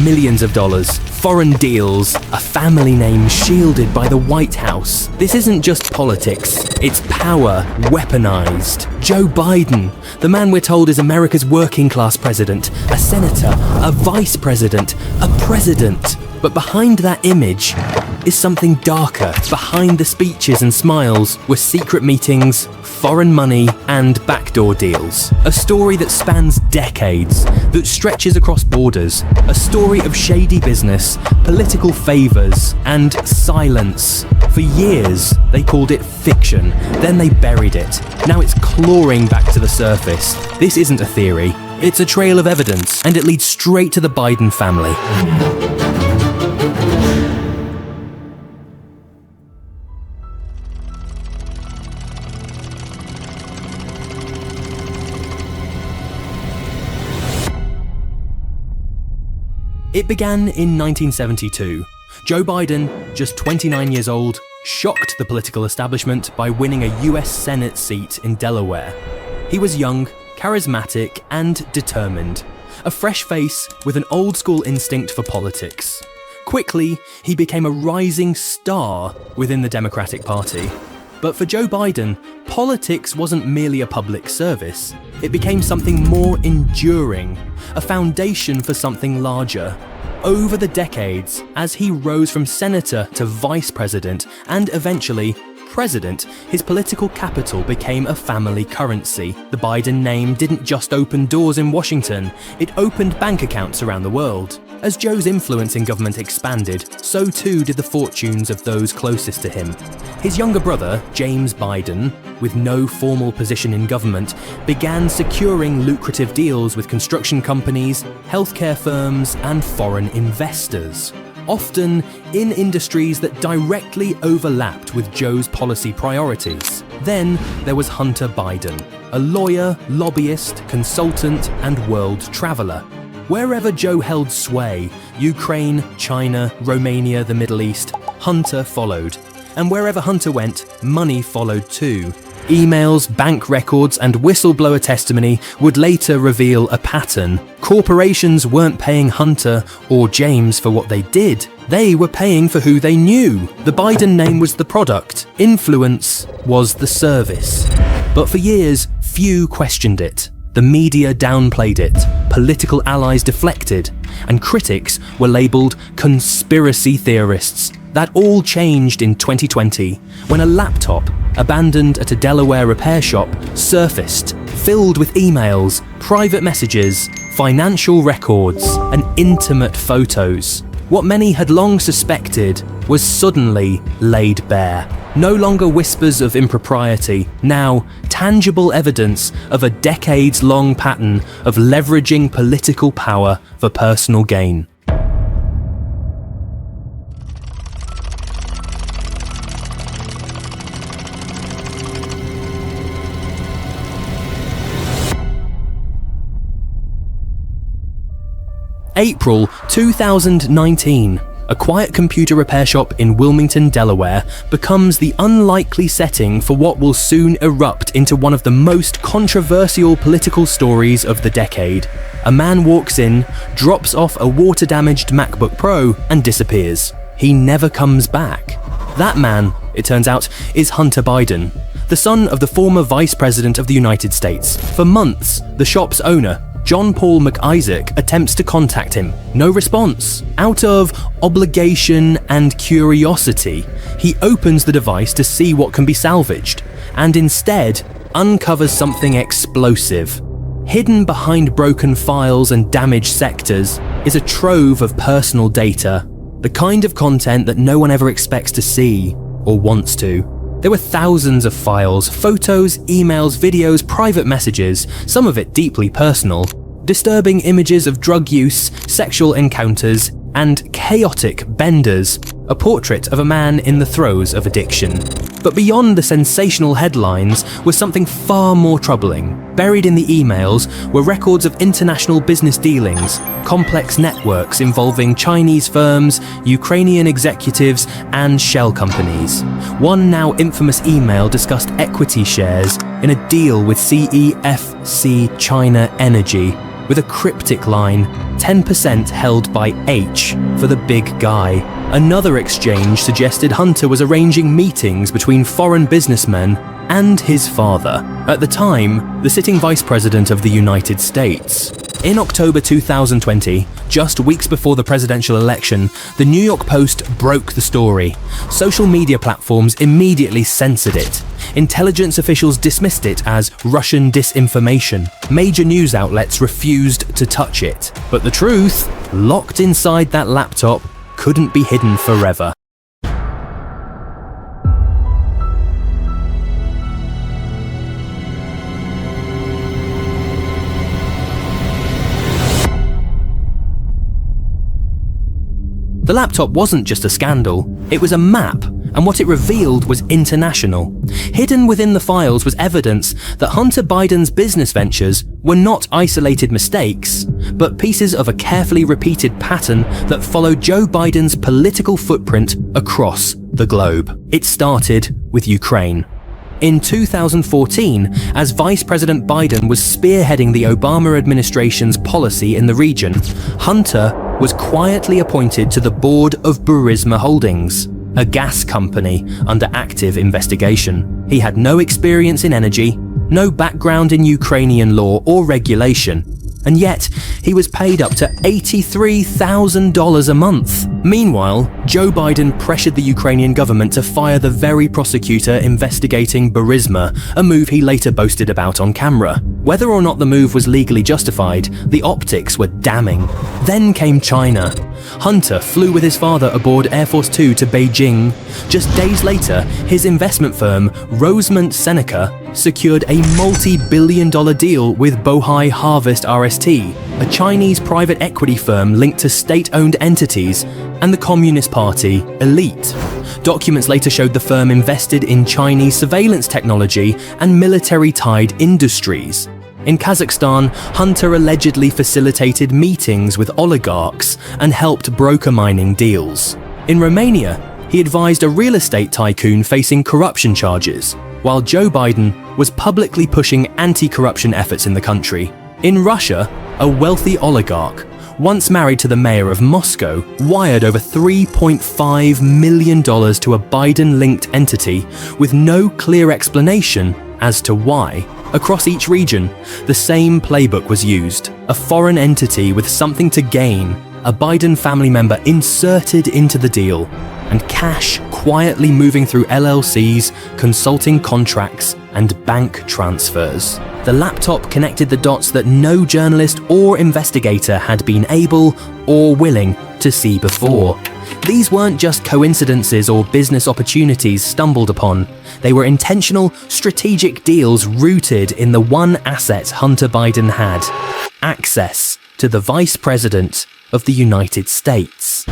millions of dollars, foreign deals, a family name shielded by the White House. This isn't just politics, it's power weaponized. Joe Biden, the man we're told is America's working class president, a senator, a vice president, a president. But behind that image is something darker. Behind the speeches and smiles were secret meetings, foreign money, and backdoor deals. A story that spans decades, that stretches across borders. A story of shady business, political favors, and silence. For years, they called it fiction, then they buried it. Now it's clawing back to the surface. This isn't a theory, it's a trail of evidence, and it leads straight to the Biden family. It began in 1972. Joe Biden, just 29 years old, shocked the political establishment by winning a US Senate seat in Delaware. He was young, charismatic, and determined. A fresh face with an old-school instinct for politics. Quickly, he became a rising star within the Democratic Party. But for Joe Biden, politics wasn't merely a public service. It became something more enduring, a foundation for something larger. Over the decades, as he rose from senator to vice president and eventually president, his political capital became a family currency. The Biden name didn't just open doors in Washington, it opened bank accounts around the world. As Joe's influence in government expanded, so too did the fortunes of those closest to him. His younger brother, James Biden, with no formal position in government, began securing lucrative deals with construction companies, healthcare firms, and foreign investors, often in industries that directly overlapped with Joe's policy priorities. Then there was Hunter Biden, a lawyer, lobbyist, consultant, and world traveler. Wherever Joe held sway, Ukraine, China, Romania, the Middle East, Hunter followed. And wherever Hunter went, money followed too. Emails, bank records, and whistleblower testimony would later reveal a pattern. Corporations weren't paying Hunter or James for what they did. They were paying for who they knew. The Biden name was the product. Influence was the service. But for years, few questioned it. The media downplayed it, political allies deflected, and critics were labelled conspiracy theorists. That all changed in 2020, when a laptop, abandoned at a Delaware repair shop, surfaced, filled with emails, private messages, financial records, and intimate photos. What many had long suspected was suddenly laid bare. No longer whispers of impropriety, now tangible evidence of a decades-long pattern of leveraging political power for personal gain. April 2019. A quiet computer repair shop in Wilmington, Delaware, becomes the unlikely setting for what will soon erupt into one of the most controversial political stories of the decade. A man walks in, drops off a water-damaged MacBook Pro, and disappears. He never comes back. That man, it turns out, is Hunter Biden, the son of the former Vice President of the United States. For months, the shop's owner, John Paul McIsaac, attempts to contact him. No response. Out of obligation and curiosity, he opens the device to see what can be salvaged, and instead uncovers something explosive. Hidden behind broken files and damaged sectors is a trove of personal data, the kind of content that no one ever expects to see or wants to. There were thousands of files, photos, emails, videos, private messages, some of it deeply personal, disturbing images of drug use, sexual encounters, and chaotic benders, a portrait of a man in the throes of addiction. But beyond the sensational headlines was something far more troubling. Buried in the emails were records of international business dealings, complex networks involving Chinese firms, Ukrainian executives, and shell companies. One now infamous email discussed equity shares in a deal with CEFC China Energy, with a cryptic line, 10% held by H for the big guy. Another exchange suggested Hunter was arranging meetings between foreign businessmen and his father, at the time the sitting Vice President of the United States. In October 2020, just weeks before the presidential election, the New York Post broke the story. Social media platforms immediately censored it. Intelligence officials dismissed it as Russian disinformation. Major news outlets refused to touch it. But the truth, locked inside that laptop, couldn't be hidden forever. The laptop wasn't just a scandal, it was a map, and what it revealed was international. Hidden within the files was evidence that Hunter Biden's business ventures were not isolated mistakes, but pieces of a carefully repeated pattern that followed Joe Biden's political footprint across the globe. It started with Ukraine. In 2014, as Vice President Biden was spearheading the Obama administration's policy in the region, Hunter was quietly appointed to the board of Burisma Holdings, a gas company under active investigation. He had no experience in energy, no background in Ukrainian law or regulation, and yet he was paid up to $83,000 a month. Meanwhile, Joe Biden pressured the Ukrainian government to fire the very prosecutor investigating Burisma, a move he later boasted about on camera. Whether or not the move was legally justified, the optics were damning. Then came China. Hunter flew with his father aboard Air Force Two to Beijing. Just days later, his investment firm, Rosemont Seneca, secured a multi-billion-dollar deal with Bohai Harvest RST, a Chinese private equity firm linked to state-owned entities and the Communist Party elite. Documents later showed the firm invested in Chinese surveillance technology and military-tied industries. In Kazakhstan, Hunter allegedly facilitated meetings with oligarchs and helped broker mining deals. In Romania, he advised a real estate tycoon facing corruption charges, while Joe Biden was publicly pushing anti-corruption efforts in the country. In Russia, a wealthy oligarch, once married to the mayor of Moscow, wired over $3.5 million to a Biden-linked entity with no clear explanation as to why. Across each region, the same playbook was used. A foreign entity with something to gain, a Biden family member inserted into the deal, and cash quietly moving through LLCs, consulting contracts, and bank transfers. The laptop connected the dots that no journalist or investigator had been able or willing to see before. These weren't just coincidences or business opportunities stumbled upon. They were intentional, strategic deals rooted in the one asset Hunter Biden had: access to the Vice President of the United States.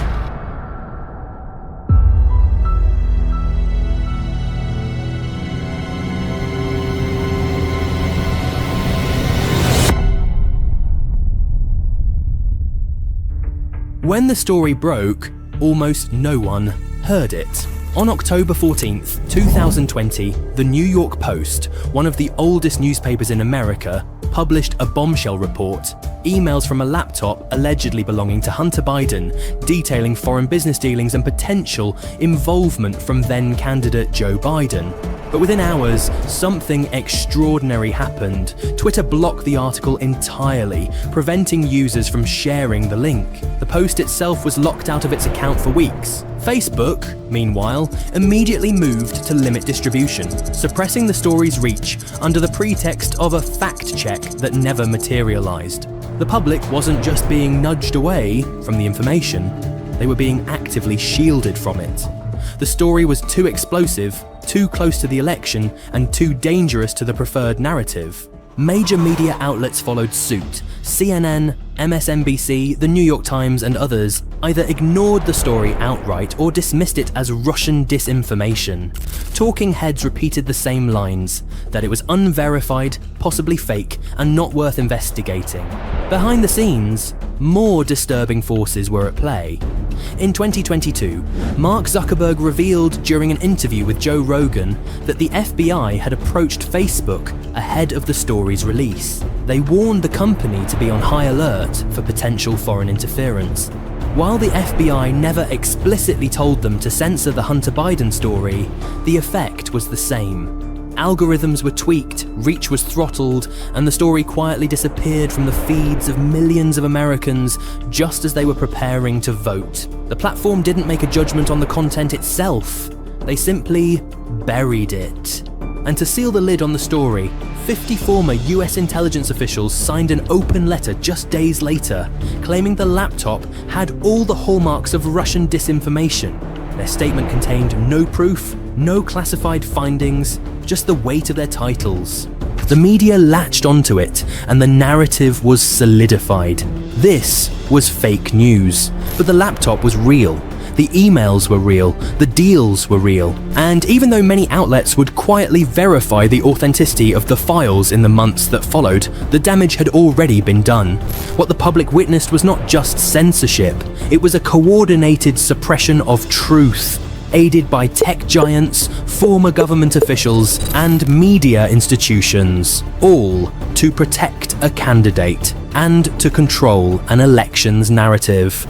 When the story broke, almost no one heard it. On October 14th, 2020, the New York Post, one of the oldest newspapers in America, published a bombshell report, emails from a laptop allegedly belonging to Hunter Biden, detailing foreign business dealings and potential involvement from then-candidate Joe Biden. But within hours, something extraordinary happened. Twitter blocked the article entirely, preventing users from sharing the link. The post itself was locked out of its account for weeks. Facebook, meanwhile, immediately moved to limit distribution, suppressing the story's reach under the pretext of a fact check that never materialized. The public wasn't just being nudged away from the information, they were being actively shielded from it. The story was too explosive, too close to the election, and too dangerous to the preferred narrative. Major media outlets followed suit. CNN, MSNBC, The New York Times, and others either ignored the story outright or dismissed it as Russian disinformation. Talking heads repeated the same lines, that it was unverified, possibly fake, and not worth investigating. Behind the scenes, more disturbing forces were at play. In 2022, Mark Zuckerberg revealed during an interview with Joe Rogan that the FBI had approached Facebook ahead of the story's release. they warned the company to be on high alert for potential foreign interference. While the FBI never explicitly told them to censor the Hunter Biden story, the effect was the same. Algorithms were tweaked, reach was throttled, and the story quietly disappeared from the feeds of millions of Americans just as they were preparing to vote. The platform didn't make a judgment on the content itself. They simply buried it. And to seal the lid on the story, 50 former US intelligence officials signed an open letter just days later, claiming the laptop had all the hallmarks of Russian disinformation. Their statement contained no proof, no classified findings, just the weight of their titles. The media latched onto it, and the narrative was solidified. This was fake news, but the laptop was real. The emails were real, the deals were real, and even though many outlets would quietly verify the authenticity of the files in the months that followed, the damage had already been done. What the public witnessed was not just censorship, it was a coordinated suppression of truth, aided by tech giants, former government officials, and media institutions, all to protect a candidate and to control an election's narrative.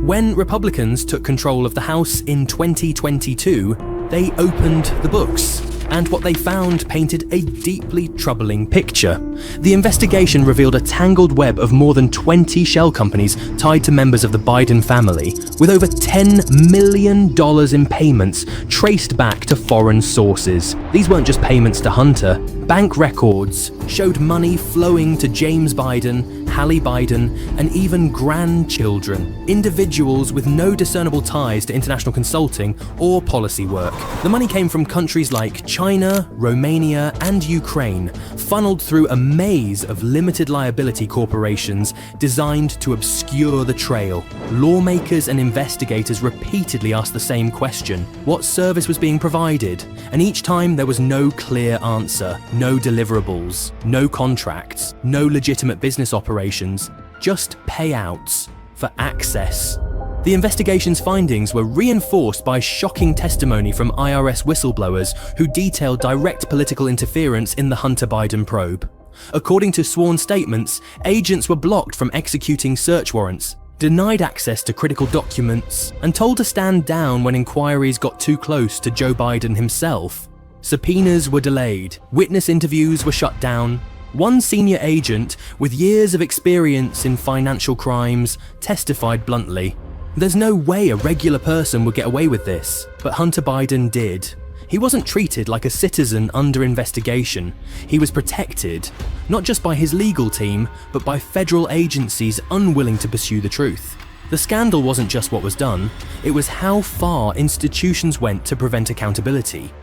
When Republicans took control of the House in 2022, they opened the books, and what they found painted a deeply troubling picture. The investigation revealed a tangled web of more than 20 shell companies tied to members of the Biden family, with over $10 million in payments traced back to foreign sources. These weren't just payments to Hunter. Bank records showed money flowing to James Biden, Hallie Biden, and even grandchildren, individuals with no discernible ties to international consulting or policy work. The money came from countries like China, Romania, and Ukraine, funneled through a maze of limited liability corporations designed to obscure the trail. Lawmakers and investigators repeatedly asked the same question: what service was being provided? And each time there was no clear answer, no deliverables, no contracts, no legitimate business operations, just payouts for access. The investigation's findings were reinforced by shocking testimony from IRS whistleblowers who detailed direct political interference in the Hunter Biden probe. According to sworn statements, agents were blocked from executing search warrants, denied access to critical documents, and told to stand down when inquiries got too close to Joe Biden himself. Subpoenas were delayed, witness interviews were shut down. One senior agent with years of experience in financial crimes testified bluntly, "There's no way a regular person would get away with this," but Hunter Biden did. He wasn't treated like a citizen under investigation. He was protected, not just by his legal team, but by federal agencies unwilling to pursue the truth. The scandal wasn't just what was done, it was how far institutions went to prevent accountability.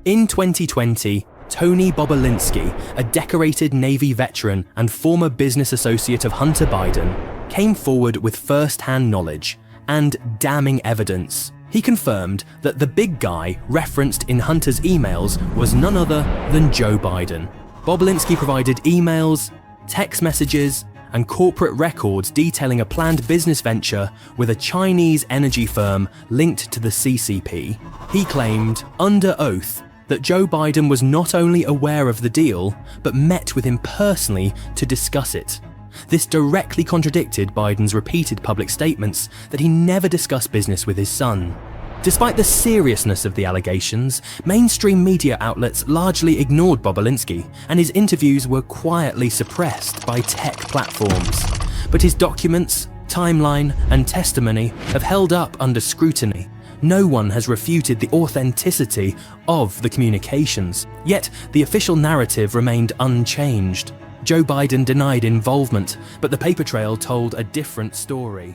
In 2020, Tony Bobulinski, a decorated Navy veteran and former business associate of Hunter Biden, came forward with first-hand knowledge and damning evidence. He confirmed that the big guy referenced in Hunter's emails was none other than Joe Biden. Bobulinski provided emails, text messages, and corporate records detailing a planned business venture with a Chinese energy firm linked to the CCP. He claimed, under oath, that Joe Biden was not only aware of the deal, but met with him personally to discuss it. This directly contradicted Biden's repeated public statements that he never discussed business with his son. Despite the seriousness of the allegations, mainstream media outlets largely ignored Bobulinski, and his interviews were quietly suppressed by tech platforms. But his documents, timeline, and testimony have held up under scrutiny. No one has refuted the authenticity of the communications, yet the official narrative remained unchanged. Joe Biden denied involvement, but the paper trail told a different story.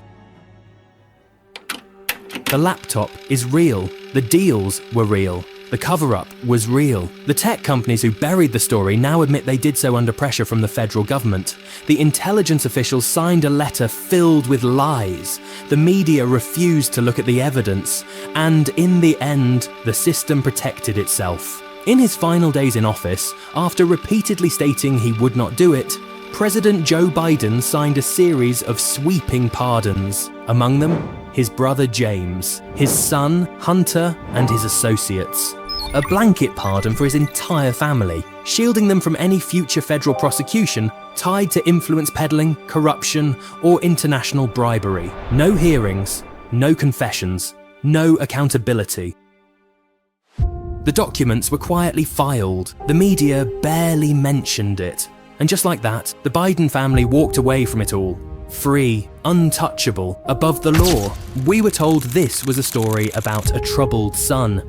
The laptop is real, the deals were real, The cover-up was real. The tech companies who buried the story now admit they did so under pressure from the federal government. The intelligence officials signed a letter filled with lies. The media refused to look at the evidence. And in the end, the system protected itself. In his final days in office, after repeatedly stating he would not do it, President Joe Biden signed a series of sweeping pardons. Among them, his brother James, his son Hunter, and his associates. A blanket pardon for his entire family, shielding them from any future federal prosecution tied to influence peddling, corruption, or international bribery. No hearings, no confessions, no accountability. The documents were quietly filed. The media barely mentioned it. And just like that, the Biden family walked away from it all. Free, untouchable, above the law. We were told this was a story about a troubled son.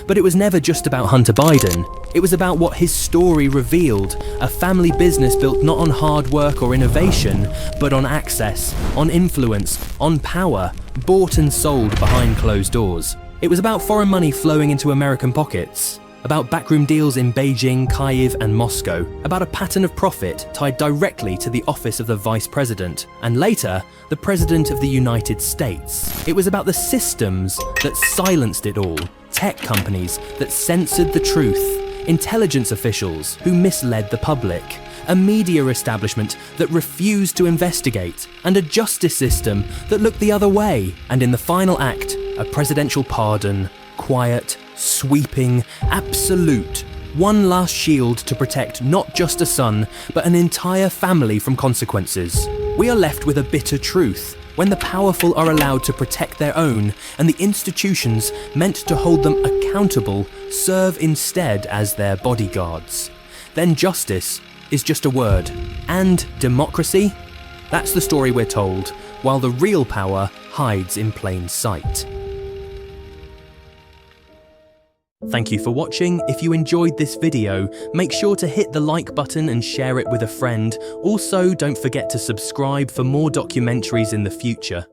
But it was never just about Hunter Biden. It was about what his story revealed, a family business built not on hard work or innovation, but on access, on influence, on power, bought and sold behind closed doors. It was about foreign money flowing into American pockets, about backroom deals in Beijing, Kyiv, and Moscow, about a pattern of profit tied directly to the office of the vice president, and later, the president of the United States. It was about the systems that silenced it all, tech companies that censored the truth, intelligence officials who misled the public, a media establishment that refused to investigate, and a justice system that looked the other way. And in the final act, a presidential pardon, quiet, sweeping, absolute. One last shield to protect not just a son, but an entire family from consequences. We are left with a bitter truth. When the powerful are allowed to protect their own, and the institutions meant to hold them accountable serve instead as their bodyguards, then justice is just a word. And democracy? That's the story we're told, while the real power hides in plain sight. Thank you for watching. If you enjoyed this video, make sure to hit the like button and share it with a friend. Also, don't forget to subscribe for more documentaries in the future.